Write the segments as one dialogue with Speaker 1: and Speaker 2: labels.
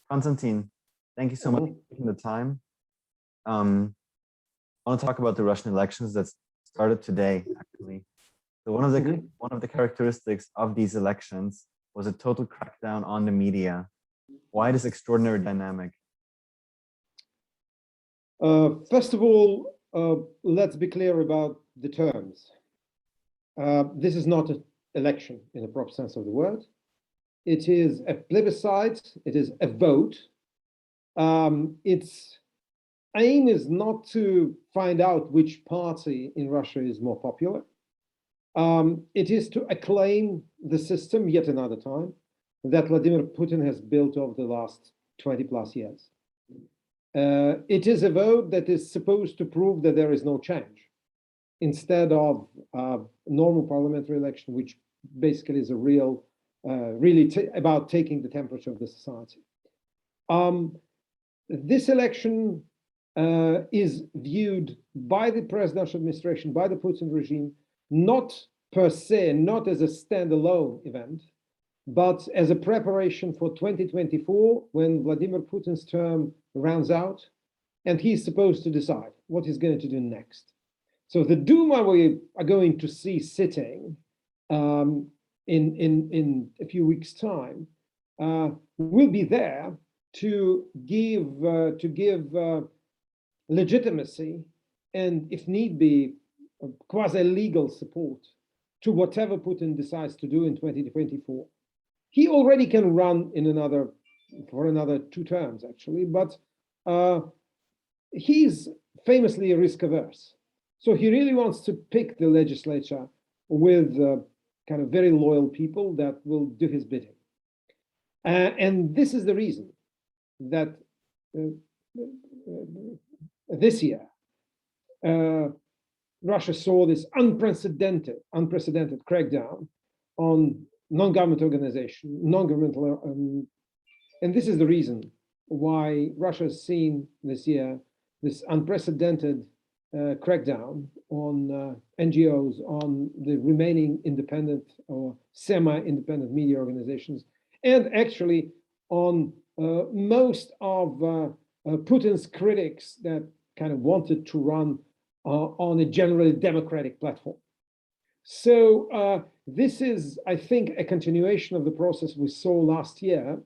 Speaker 1: Konstantin, thank you so much for taking the time. I want to talk about the Russian elections that started today, actually. So one of the characteristics of these elections was a total crackdown on the media. Why this extraordinary dynamic?
Speaker 2: First of all, let's be clear about the terms. This is not an election in the proper sense of the word. It is a plebiscite. It is a vote. Its aim is not to find out which party in Russia is more popular. It is to acclaim the system yet another time that Vladimir Putin has built over the last 20 plus years. It is a vote that is supposed to prove that there is no change, instead of a normal parliamentary election, which basically is a real, really about taking the temperature of the society. This election is viewed by the presidential administration, by the Putin regime, not per se, not as a standalone event, but as a preparation for 2024, when Vladimir Putin's term rounds out, and he's supposed to decide what he's going to do next. So the Duma we are going to see sitting in a few weeks' time will be there to give legitimacy and, if need be, quasi-legal support to whatever Putin decides to do in 2024. He already can run for another 2 terms, actually, but he's famously risk-averse. So he really wants to pick the legislature with kind of very loyal people that will do his bidding. And this is the reason that this year, Russia saw this unprecedented crackdown on non-government organization, non-governmental, and this is the reason why Russia has seen this year this unprecedented crackdown on NGOs, on the remaining independent or semi-independent media organizations, and actually on most of Putin's critics that kind of wanted to run on a generally democratic platform. So this is, I think, a continuation of the process we saw last year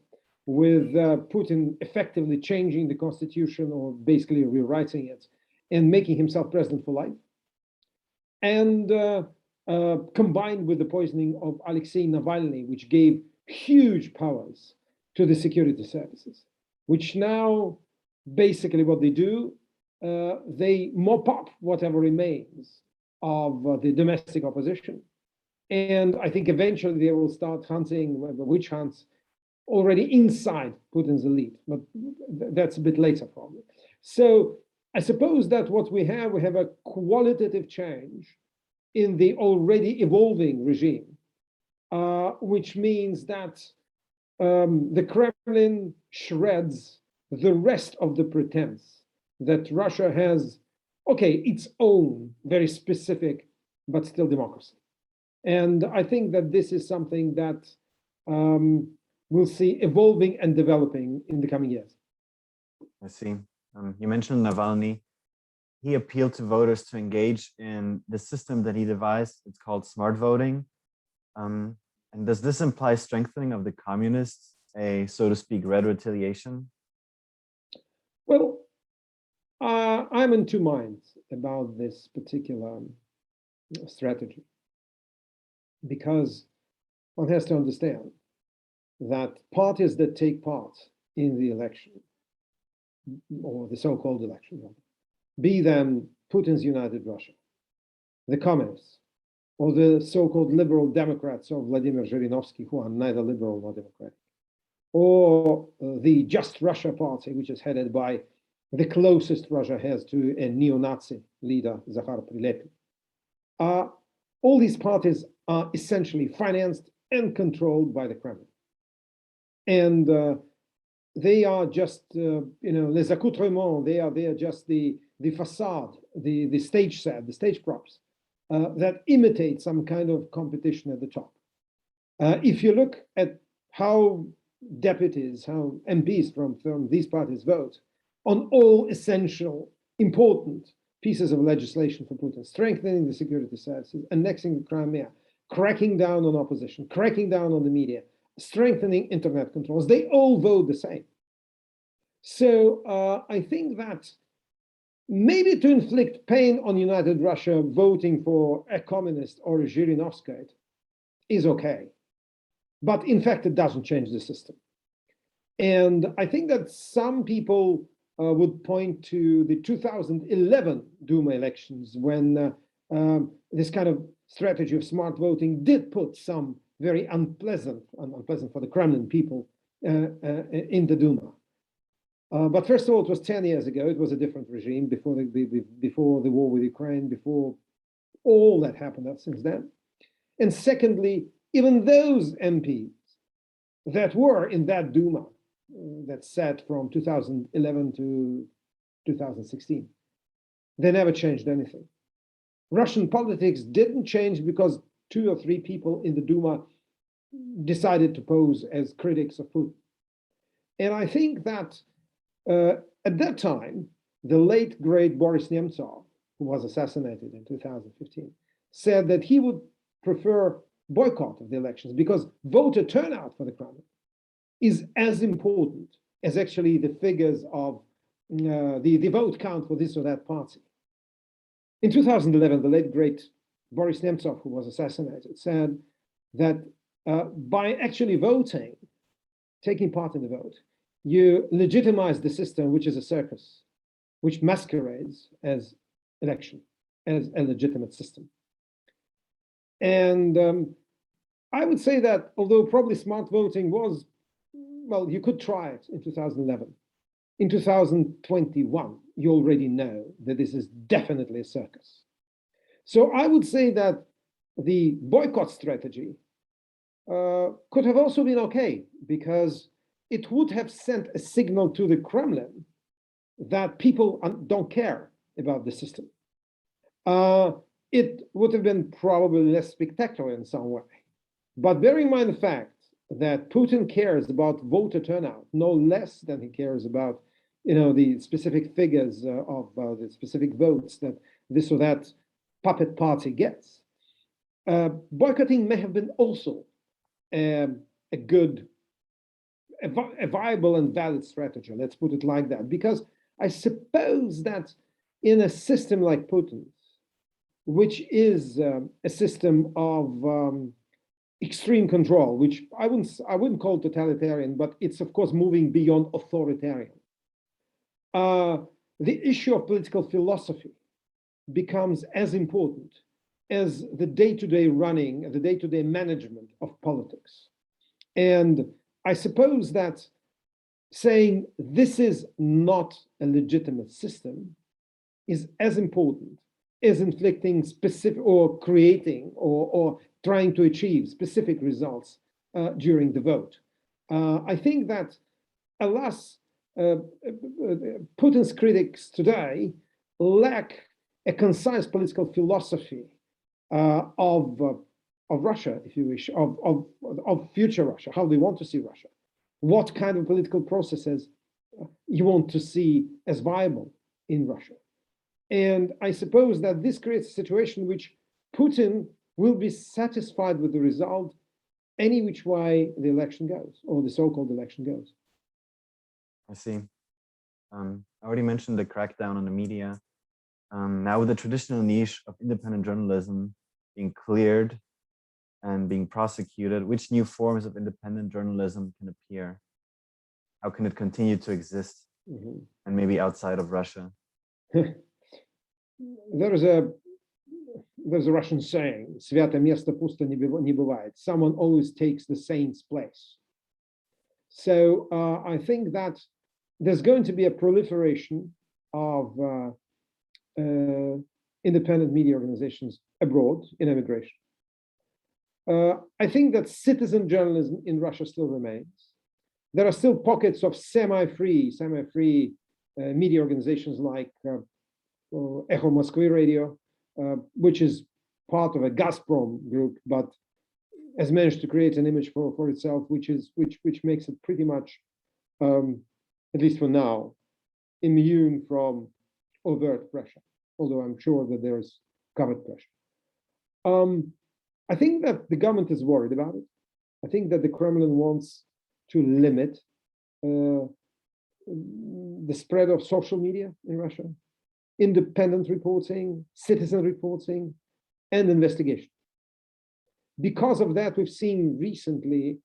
Speaker 2: with Putin effectively changing the constitution, or basically rewriting it, and making himself president for life. And combined with the poisoning of Alexei Navalny, which gave huge powers to the security services, which now basically what they do, they mop up whatever remains of the domestic opposition. And I think eventually they will start hunting witch hunts already inside Putin's elite, but that's a bit later probably. So I suppose that what we have a qualitative change in the already evolving regime, which means that the Kremlin shreds the rest of the pretense that Russia has, its own very specific, but still democracy. And I think that this is something that we'll see evolving and developing in the coming years.
Speaker 1: I see. You mentioned Navalny. He appealed to voters to engage in the system that he devised. It's called smart voting. And does this imply strengthening of the communists, a, so to speak, red retaliation?
Speaker 2: Well, I'm in 2 minds about this particular strategy, because one has to understand that parties that take part in the election, or the so-called election, be them Putin's United Russia, the communists, or the so-called liberal Democrats of Vladimir Zhirinovsky, who are neither liberal nor democratic, or the Just Russia party, which is headed by the closest Russia has to a neo-Nazi leader, Zakhar Prilepin. All these parties are essentially financed and controlled by the Kremlin. And they are just, les accoutrements, they are just the facade, the stage set, the stage props that imitate some kind of competition at the top. If you look at how deputies, how MPs from these parties vote on all essential, important pieces of legislation for Putin, strengthening the security services, annexing the Crimea, cracking down on opposition, cracking down on the media, strengthening internet controls. They all vote the same. So I think that maybe to inflict pain on United Russia, voting for a communist or a Zhirinovskaya is okay. But in fact, it doesn't change the system. And I think that some people would point to the 2011 Duma elections when this kind of strategy of smart voting did put some very unpleasant for the Kremlin people in the Duma. But first of all, it was 10 years ago. It was a different regime before the war with Ukraine, before all that happened since then. And secondly, even those MPs that were in that Duma that sat from 2011 to 2016, they never changed anything. Russian politics didn't change because 2 or 3 people in the Duma decided to pose as critics of Putin. And I think that at that time, the late, great Boris Nemtsov, who was assassinated in 2015, said that he would prefer boycott of the elections because voter turnout for the Kremlin is as important as actually the figures of the vote count for this or that party. In 2011, the late, great Boris Nemtsov, who was assassinated, said that by actually voting, taking part in the vote, you legitimize the system, which is a circus, which masquerades as election, as a legitimate system. And I would say that although probably smart voting was, well, you could try it in 2011. In 2021, you already know that this is definitely a circus. So I would say that the boycott strategy could have also been okay, because it would have sent a signal to the Kremlin that people don't care about the system. It would have been probably less spectacular in some way. But bear in mind the fact that Putin cares about voter turnout no less than he cares about, the specific figures of the specific votes that this or that puppet party gets. Boycotting may have been also a viable and valid strategy, let's put it like that, because I suppose that in a system like Putin's, which is a system of extreme control, which I wouldn't call totalitarian, but it's of course moving beyond authoritarian. The issue of political philosophy becomes as important as the day-to-day running, the day-to-day management of politics. And I suppose that saying this is not a legitimate system is as important as inflicting specific or creating or trying to achieve specific results during the vote. I think that, alas, Putin's critics today lack a concise political philosophy of Russia, if you wish, of future Russia, how they want to see Russia, what kind of political processes you want to see as viable in Russia. And I suppose that this creates a situation in which Putin will be satisfied with the result any which way the election goes, or the so-called election goes.
Speaker 1: I see. I already mentioned the crackdown on the media. Now with the traditional niche of independent journalism being cleared and being prosecuted, which new forms of independent journalism can appear? How can it continue to exist, and maybe outside of Russia?
Speaker 2: There's a Russian saying, "Свято место пусто не бывает." Someone always takes the saint's place. So I think that there's going to be a proliferation of independent media organizations abroad in emigration. I think that citizen journalism in Russia still remains. There are still pockets of semi-free media organizations like Echo Moskvy Radio, which is part of a Gazprom group, but has managed to create an image for itself, which makes it pretty much, at least for now, immune from overt pressure. Although I'm sure that there's covert pressure. I think that the government is worried about it. I think that the Kremlin wants to limit the spread of social media in Russia, independent reporting, citizen reporting, and investigation. Because of that, we've seen recently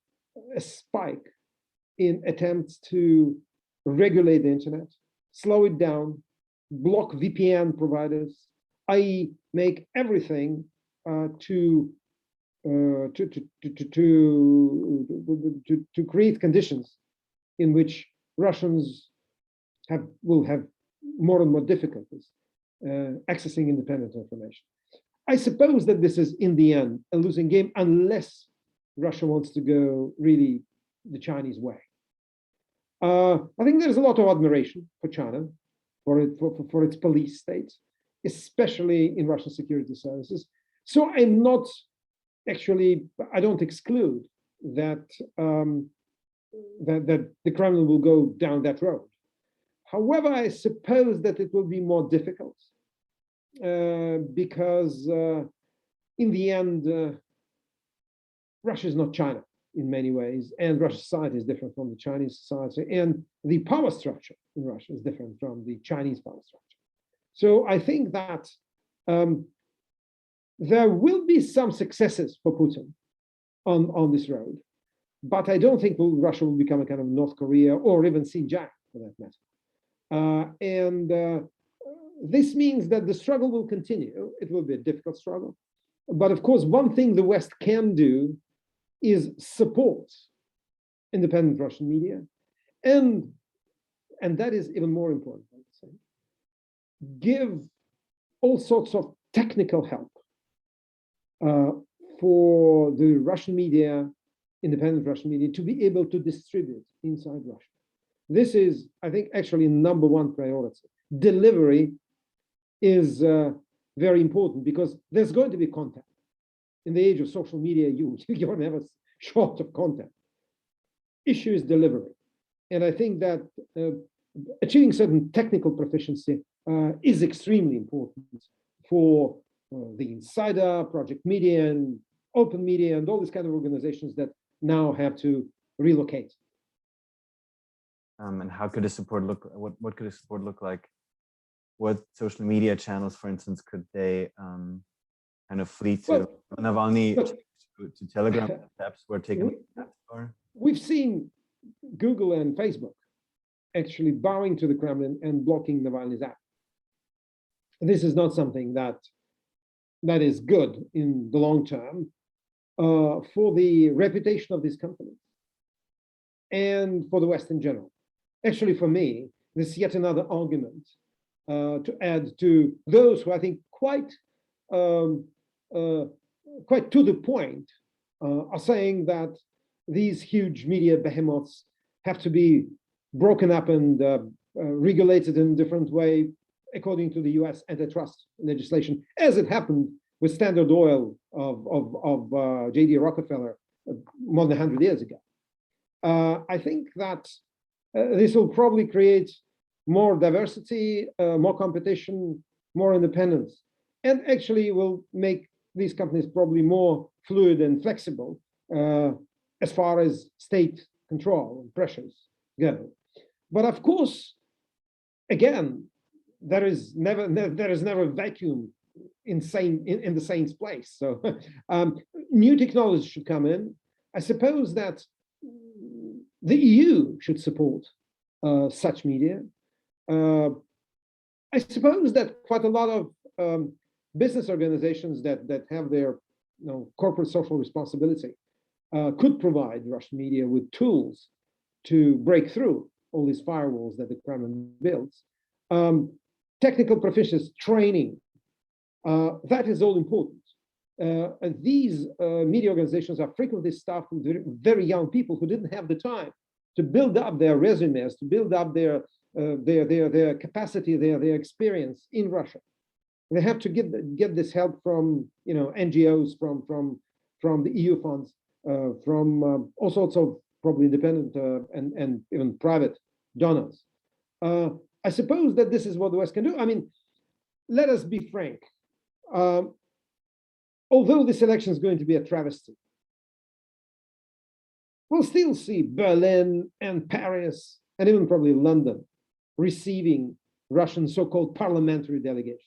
Speaker 2: a spike in attempts to regulate the internet, slow it down, block VPN providers, i.e., make everything to create conditions in which Russians will have more and more difficulties accessing independent information. I suppose that this is, in the end, a losing game unless Russia wants to go really the Chinese way. I think there's a lot of admiration for China, for its police state, especially in Russian security services. So I'm not actually, I don't exclude that that the Kremlin will go down that road. However, I suppose that it will be more difficult because in the end, Russia is not China in many ways, and Russian society is different from the Chinese society, and the power structure in Russia is different from the Chinese power structure. So I think that there will be some successes for Putin on this road, but I don't think Russia will become a kind of North Korea or even Xinjiang for that matter. This means that the struggle will continue. It will be a difficult struggle. But of course, one thing the West can do is support independent Russian media. And that is even more important, I would say. Give all sorts of technical help for the Russian media, independent Russian media, to be able to distribute inside Russia. This is, I think, actually number one priority. Delivery is very important because there's going to be content. In the age of social media, you're never short of content. Issue is delivery. And I think that achieving certain technical proficiency is extremely important for the Insider, Project Media, and Open Media, and all these kind of organizations that now have to relocate.
Speaker 1: And how could a support look? What could a support look like? What social media channels, for instance, could they kind of flee to? Navalny to Telegram apps were taken.
Speaker 2: We've seen Google and Facebook actually bowing to the Kremlin and blocking Navalny's app. This is not something that is good in the long term for the reputation of these companies and for the West in general. Actually, for me, this is yet another argument to add to those who I think quite to the point are saying that these huge media behemoths have to be broken up and regulated in a different way according to the US antitrust legislation, as it happened with Standard Oil of J.D. Rockefeller more than 100 years ago. I think that this will probably create more diversity, more competition, more independence, and actually will make these companies probably more fluid and flexible as far as state control and pressures go. But of course, again, there is never a vacuum in the same place. So new technology should come in. I suppose that the EU should support such media. I suppose that quite a lot of business organizations that have their corporate social responsibility could provide Russian media with tools to break through all these firewalls that the Kremlin builds. Technical proficiency, training, that is all important. And these media organizations are frequently staffed with very young people who didn't have the time to build up their resumes, to build up their capacity, their experience in Russia. They have to get this help from NGOs, from from the EU funds, from all sorts of probably independent and even private donors. I suppose that this is what the West can do. I mean, let us be frank. Although this election is going to be a travesty, we'll still see Berlin and Paris and even probably London receiving Russian so-called parliamentary delegations,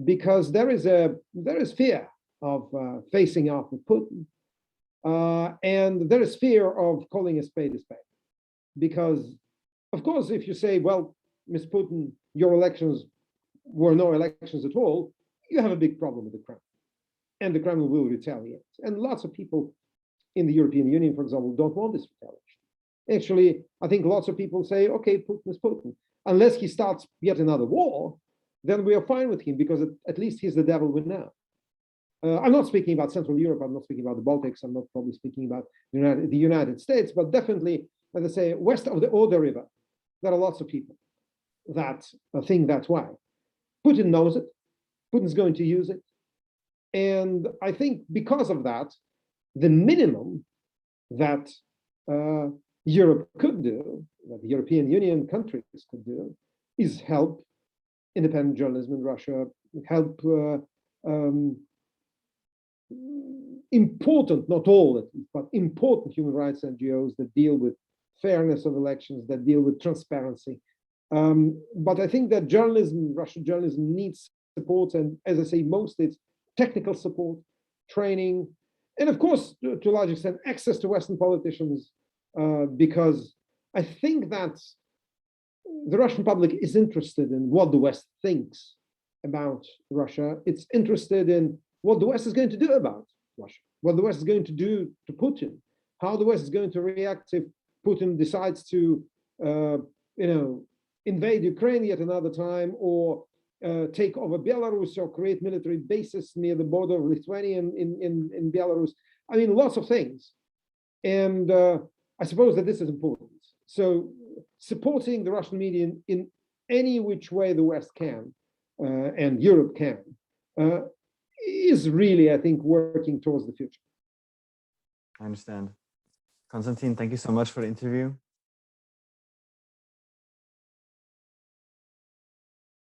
Speaker 2: because there is fear of facing off with Putin, and there is fear of calling a spade, because, of course, if you say, well, Ms. Putin, your elections were no elections at all, you have a big problem with the Kremlin, and the Kremlin will retaliate. And lots of people in the European Union, for example, don't want this retaliation. Actually, I think lots of people say, okay, Putin is Putin. Unless he starts yet another war, then we are fine with him, because at least he's the devil we know. I'm not speaking about Central Europe, I'm not speaking about the Baltics, I'm not probably speaking about the United States, but definitely, as I say, west of the Oder River, there are lots of people that think that way. Putin knows it, Putin's going to use it. And I think because of that, the minimum that Europe could do, that the European Union countries could do, is help independent journalism in Russia, help important, not all, but important human rights NGOs that deal with fairness of elections, that deal with transparency. But I think that journalism, Russian journalism, needs support, and as I say, most it's technical support, training, and of course, to a large extent, access to Western politicians, because I think that the Russian public is interested in what the West thinks about Russia. It's interested in what the West is going to do about Russia, what the West is going to do to Putin, how the West is going to react if Putin decides to, invade Ukraine yet another time, or take over Belarus, or create military bases near the border of Lithuania in Belarus. I mean, lots of things. And I suppose that this is important. So supporting the Russian media in any which way the West can, and Europe can, is really, I think, working towards the future.
Speaker 1: I understand. Konstantin, thank you so much for the interview.